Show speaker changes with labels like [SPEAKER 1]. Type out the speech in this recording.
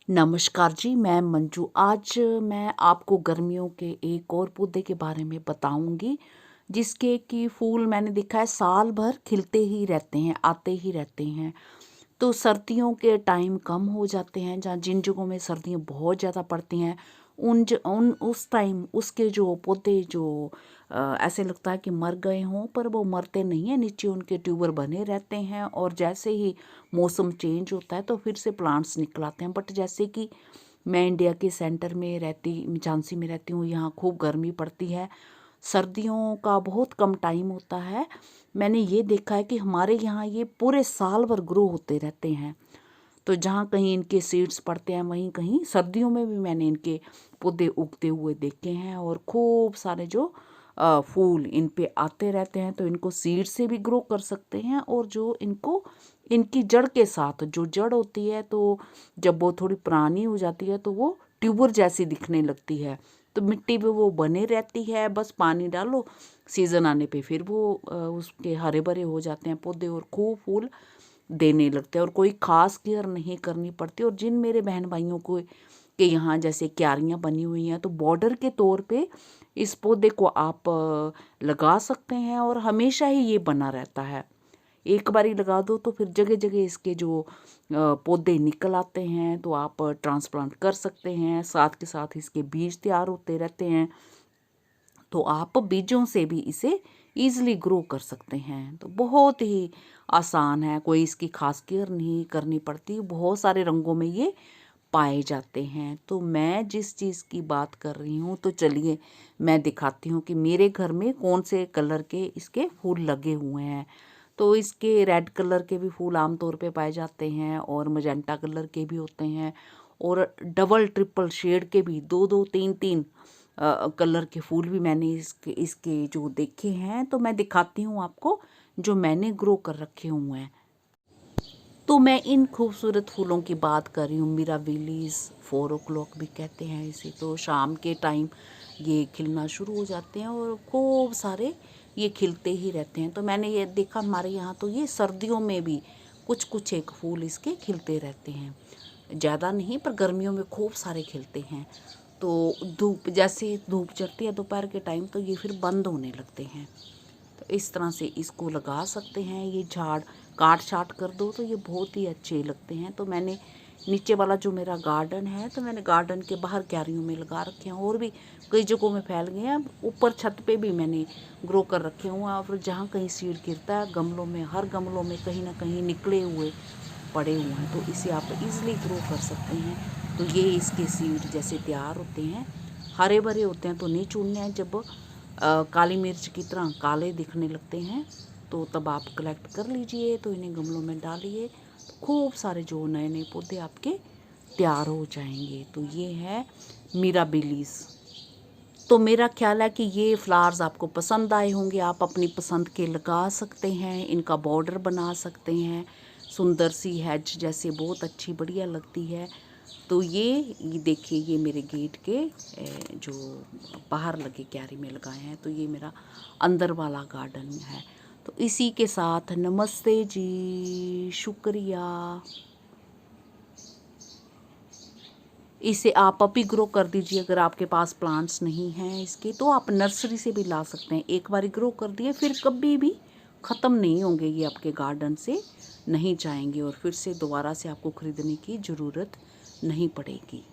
[SPEAKER 1] नमस्कार जी, मैं मंजू। आज मैं आपको गर्मियों के एक और पौधे के बारे में बताऊंगी जिसके कि फूल मैंने देखा है साल भर खिलते ही रहते हैं, आते ही रहते हैं। तो सर्दियों के टाइम कम हो जाते हैं, जहाँ जिन जगहों में सर्दियाँ बहुत ज़्यादा पड़ती हैं उन उस टाइम उसके जो पौधे जो ऐसे लगता है कि मर गए हों, पर वो मरते नहीं हैं, नीचे उनके ट्यूबर बने रहते हैं और जैसे ही मौसम चेंज होता है तो फिर से प्लांट्स निकल आते हैं। बट जैसे कि मैं इंडिया के सेंटर में रहती, झांसी में रहती हूँ, यहाँ खूब गर्मी पड़ती है, सर्दियों का बहुत कम टाइम होता है। मैंने ये देखा है कि हमारे यहाँ ये पूरे साल भर ग्रो होते रहते हैं। तो जहाँ कहीं इनके सीड्स पड़ते हैं वहीं कहीं सर्दियों में भी मैंने इनके पौधे उगते हुए देखे हैं और खूब सारे जो फूल इन पे आते रहते हैं। तो इनको सीड से भी ग्रो कर सकते हैं और जो इनको इनकी जड़ के साथ जो जड़ होती है, तो जब वो थोड़ी पुरानी हो जाती है तो वो ट्यूबर जैसी दिखने लगती है। तो मिट्टी पे वो बने रहती है, बस पानी डालो, सीज़न आने पे फिर वो उसके हरे भरे हो जाते हैं पौधे और खूब फूल देने लगते हैं और कोई ख़ास केयर नहीं करनी पड़ती। और जिन मेरे बहन भाइयों को के यहाँ जैसे क्यारियाँ बनी हुई हैं तो बॉर्डर के तौर पे इस पौधे को आप लगा सकते हैं और हमेशा ही ये बना रहता है। एक बारी लगा दो तो फिर जगह जगह इसके जो पौधे निकल आते हैं, तो आप ट्रांसप्लांट कर सकते हैं। साथ के साथ इसके बीज तैयार होते रहते हैं, तो आप बीजों से भी इसे ईज़िली ग्रो कर सकते हैं। तो बहुत ही आसान है, कोई इसकी खास केयर नहीं करनी पड़ती। बहुत सारे रंगों में ये पाए जाते हैं। तो मैं जिस चीज़ की बात कर रही हूँ, तो चलिए मैं दिखाती हूँ कि मेरे घर में कौन से कलर के इसके फूल लगे हुए हैं। तो इसके रेड कलर के भी फूल आमतौर पे पाए जाते हैं और मजेंटा कलर के भी होते हैं और डबल ट्रिपल शेड के भी, दो दो तीन तीन कलर के फूल भी मैंने इसके इसके जो देखे हैं। तो मैं दिखाती हूँ आपको जो मैंने ग्रो कर रखे हुए हैं। तो मैं इन खूबसूरत फूलों की बात कर रही हूँ, मिराबिलिस 4 o'clock भी कहते हैं इसे। तो शाम के टाइम ये खिलना शुरू हो जाते हैं और खूब सारे ये खिलते ही रहते हैं। तो मैंने ये देखा हमारे यहाँ तो ये सर्दियों में भी कुछ कुछ एक फूल इसके खिलते रहते हैं, ज़्यादा नहीं, पर गर्मियों में खूब सारे खिलते हैं। तो धूप जैसे धूप चढ़ती है दोपहर के टाइम तो ये फिर बंद होने लगते हैं। तो इस तरह से इसको लगा सकते हैं। ये झाड़ काट छाट कर दो तो ये बहुत ही अच्छे लगते हैं। तो मैंने नीचे वाला जो मेरा गार्डन है, तो मैंने गार्डन के बाहर क्यारियों में लगा रखे हैं और भी कई जगहों में फैल गए हैं। ऊपर छत पे भी मैंने ग्रो कर रखे हुए हैं और जहाँ कहीं सीड गिरता है गमलों में, हर गमलों में कहीं ना कहीं निकले हुए पड़े हुए हैं, तो इसे आप इजीली ग्रो कर सकते हैं। तो ये इसके सीड जैसे तैयार होते हैं, हरे भरे होते हैं तो नहीं चुनने हैं। जब काली मिर्च की तरह काले दिखने लगते हैं तो तब आप कलेक्ट कर लीजिए, तो इन्हें गमलों में डालिए, तो खूब सारे जो नए नए पौधे आपके तैयार हो जाएंगे। तो ये है मिराबिलिस। तो मेरा ख्याल है कि ये फ्लावर्स आपको पसंद आए होंगे। आप अपनी पसंद के लगा सकते हैं, इनका बॉर्डर बना सकते हैं, सुंदर सी हैज जैसे बहुत अच्छी बढ़िया लगती है। तो ये देखिए, ये मेरे गेट के जो बाहर लगे क्यारी में लगाए हैं। तो ये मेरा अंदर वाला गार्डन है। तो इसी के साथ नमस्ते जी, शुक्रिया। इसे आप अभी ग्रो कर दीजिए। अगर आपके पास प्लांट्स नहीं हैं इसके, तो आप नर्सरी से भी ला सकते हैं। एक बार ग्रो कर दिए फिर कभी भी ख़त्म नहीं होंगे, ये आपके गार्डन से नहीं जाएंगे और फिर से दोबारा से आपको ख़रीदने की ज़रूरत नहीं पड़ेगी।